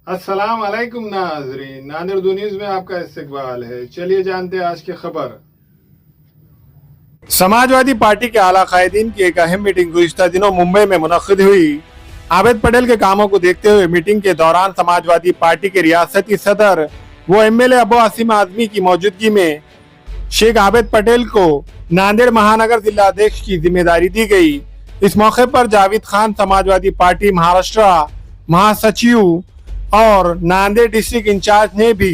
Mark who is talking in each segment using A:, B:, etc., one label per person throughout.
A: अस्सलाम वालेकुम नाजरीन, नादिर उर्दू न्यूज में आपका इस्तकबाल है। चलिए जानते हैं आज की खबर। समाजवादी पार्टी के आला कायदीन की एक अहम मीटिंग गुज़िश्ता दिनों मुंबई में मुनक्किद हुई। आबिद पटेल के कामों को देखते हुए मीटिंग के दौरान समाजवादी पार्टी के रियासती सदर व एमएलए अबू आसिम आजमी की मौजूदगी में शेख आबिद पटेल को नांदेड़ महानगर जिला अध्यक्ष की जिम्मेदारी दी गई। इस मौके पर जावेद खान समाजवादी पार्टी महाराष्ट्र महासचिव और नांदेड़ डिस्ट्रिक्ट इंचार्ज ने भी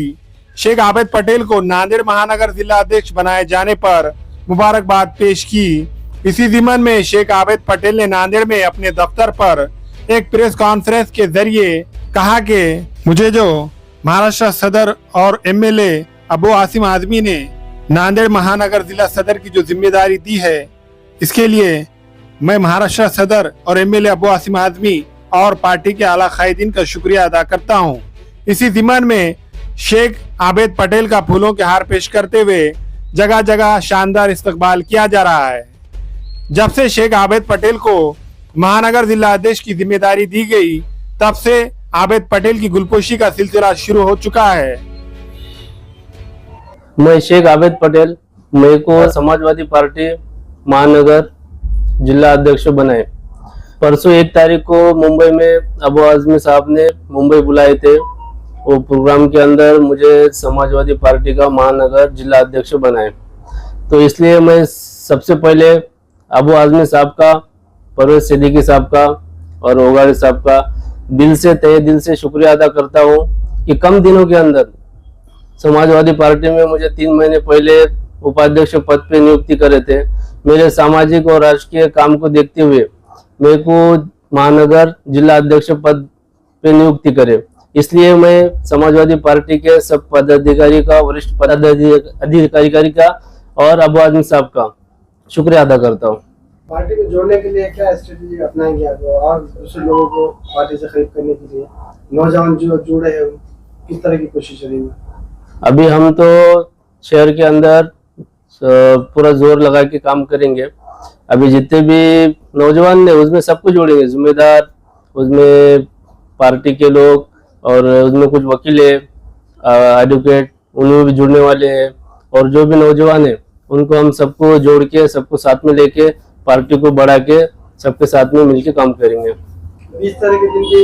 A: शेख आबिद पटेल को नांदेड़ महानगर जिला अध्यक्ष बनाए जाने पर मुबारकबाद पेश की। इसी ज़िमन में शेख आबिद पटेल ने नांदेड़ में अपने दफ्तर पर एक प्रेस कॉन्फ्रेंस के जरिए कहा कि मुझे जो महाराष्ट्र सदर और एमएलए अबू आसिम आजमी ने नांदेड़ महानगर जिला सदर की जो जिम्मेदारी दी है, इसके लिए मैं महाराष्ट्र सदर और एमएलए अबू आसिम आजमी और पार्टी के आला कायदीन का शुक्रिया अदा करता हूं। इसी ज़िमन में शेख आबिद पटेल का फूलों के हार पेश करते हुए जगह जगह शानदार इस्तकबाल किया जा रहा है। जब से शेख आबिद पटेल को महानगर जिला अध्यक्ष की जिम्मेदारी दी गई, तब से आबिद पटेल की गुलपोशी का सिलसिला शुरू हो चुका है।
B: मैं शेख आबिद पटेल, मेरे को समाजवादी पार्टी महानगर जिला अध्यक्ष बनाए। परसों 1 तारीख को मुंबई में अबू आजमी साहब ने मुंबई बुलाए थे। वो प्रोग्राम के अंदर मुझे समाजवादी पार्टी का महानगर जिला अध्यक्ष बनाए। तो इसलिए मैं सबसे पहले अबू आजमी साहब का, परवेज सिद्दीकी साहब का और ओगाड़ी साहब का तहे दिल से शुक्रिया अदा करता हूँ कि कम दिनों के अंदर समाजवादी पार्टी में मुझे 3 महीने पहले उपाध्यक्ष पद पे नियुक्ति करे थे। मेरे सामाजिक और राजकीय काम को देखते हुए मेरे को महानगर जिला अध्यक्ष पद पे नियुक्ति करे। इसलिए मैं समाजवादी पार्टी के सब पदाधिकारी का, वरिष्ठ पदाधिकारी का और अबू आजमी साहब का शुक्रिया अदा करता हूँ।
C: पार्टी को जोड़ने के लिए क्या स्ट्रेटेजी अपनाएंगे आप और दूसरे लोगों को पार्टी से खरीद करने के लिए? नौजवान जो जुड़े हैं किस तरह की कोशिश करेंगे?
B: अभी हम तो शहर के अंदर पूरा जोर लगा के काम करेंगे। अभी जितने भी नौजवान ने उसमें सबको जोड़ेंगे, जिम्मेदार, उसमें पार्टी के लोग और उसमें कुछ वकील है, एडवोकेट, उनमें भी जुड़ने वाले हैं। और जो भी नौजवान है उनको हम सबको जोड़ के, सबको साथ में लेके पार्टी को बढ़ा के सबके साथ में मिलके काम करेंगे।
C: 20 तारीख के दिन की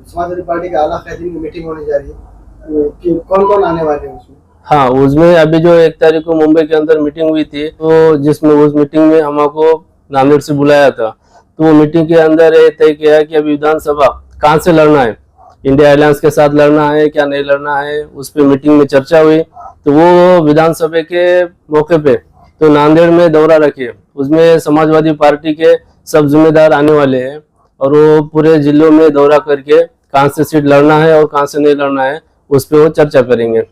C: समाजवादी पार्टी के आला कायदीन की मीटिंग होने जा रही है, कि कौन कौन आने वाले हैं उसमें?
B: हाँ, उसमें अभी जो 1 तारीख को मुंबई के अंदर मीटिंग हुई थी, तो जिसमें उस मीटिंग में हमको नांदेड़ से बुलाया था। तो वो मीटिंग के अंदर ये तय किया कि अभी विधानसभा कहाँ से लड़ना है, इंडिया अलायंस के साथ लड़ना है क्या नहीं लड़ना है, उस पर मीटिंग में चर्चा हुई। तो वो विधानसभा के मौके पे तो नांदेड़ में दौरा रखे, उसमें समाजवादी पार्टी के सब जिम्मेदार आने वाले हैं और वो पूरे जिलों में दौरा करके कहाँ से सीट लड़ना है और कहाँ से नहीं लड़ना है उस पर वो चर्चा करेंगे।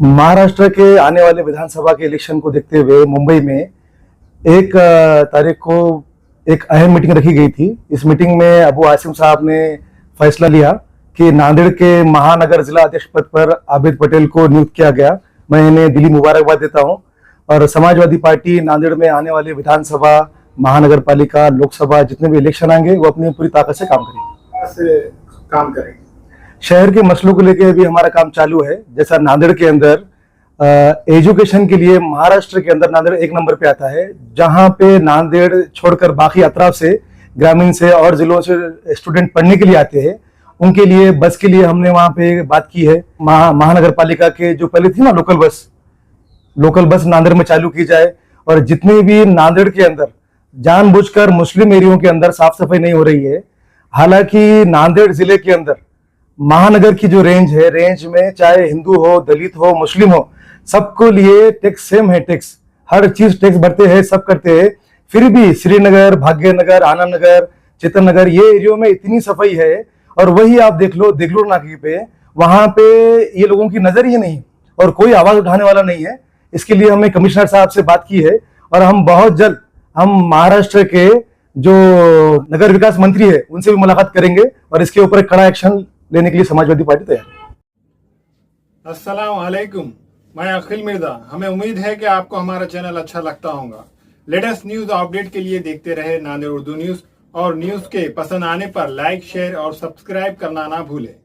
D: महाराष्ट्र के आने वाले विधानसभा के इलेक्शन को देखते हुए मुंबई में 1 तारीख को एक अहम मीटिंग रखी गई थी। इस मीटिंग में अबू आसिम साहब ने फैसला लिया कि नांदेड़ के महानगर जिला अध्यक्ष पद पर आबिद पटेल को नियुक्त किया गया। मैं इन्हें दिली मुबारकबाद देता हूं। और समाजवादी पार्टी नांदेड़ में आने वाले विधानसभा, महानगर पालिका, लोकसभा जितने भी इलेक्शन आएंगे वो अपनी पूरी ताकत से काम करेंगे।
A: कैसे काम करेंगे?
D: शहर के मसलों को लेकर भी हमारा काम चालू है। जैसा नांदेड़ के अंदर एजुकेशन के लिए महाराष्ट्र के अंदर नांदेड़ 1 नंबर पे आता है, जहां पे नांदेड़ छोड़कर बाकी अतराफ से, ग्रामीण से और जिलों से स्टूडेंट पढ़ने के लिए आते हैं। उनके लिए बस के लिए हमने वहां पे बात की है। महानगर पालिका के जो पहले थी ना लोकल बस नांदेड़ में चालू की जाए। और जितने भी नांदेड़ के अंदर जानबूझकर मुस्लिम एरियो के अंदर साफ सफाई नहीं हो रही है, हालांकि नांदेड़ जिले के अंदर महानगर की जो रेंज है, रेंज में चाहे हिंदू हो, दलित हो, मुस्लिम हो, सबको लिए टैक्स सेम है। टैक्स हर चीज टैक्स भरते हैं, सब करते हैं। फिर भी श्रीनगर, भाग्यनगर, आनंद नगर, चेतन नगर, ये एरियो में इतनी सफाई है। और वही आप देख लो देगलूर नाके पे, वहां पे ये लोगों की नजर ही नहीं और कोई आवाज उठाने वाला नहीं है। इसके लिए हमने कमिश्नर साहब से बात की है और हम बहुत जल्द हम महाराष्ट्र के जो नगर विकास मंत्री है उनसे भी मुलाकात करेंगे और इसके ऊपर कड़ा एक्शन लेने के लिए समाजवादी पार्टी तैयार है।
A: अस्सलाम वालेकुम, मैं अखिल मिर्जा। हमें उम्मीद है कि आपको हमारा चैनल अच्छा लगता होगा। लेटेस्ट न्यूज अपडेट के लिए देखते रहे नांदेड़ उर्दू न्यूज। और न्यूज के पसंद आने पर लाइक, शेयर और सब्सक्राइब करना ना भूलें।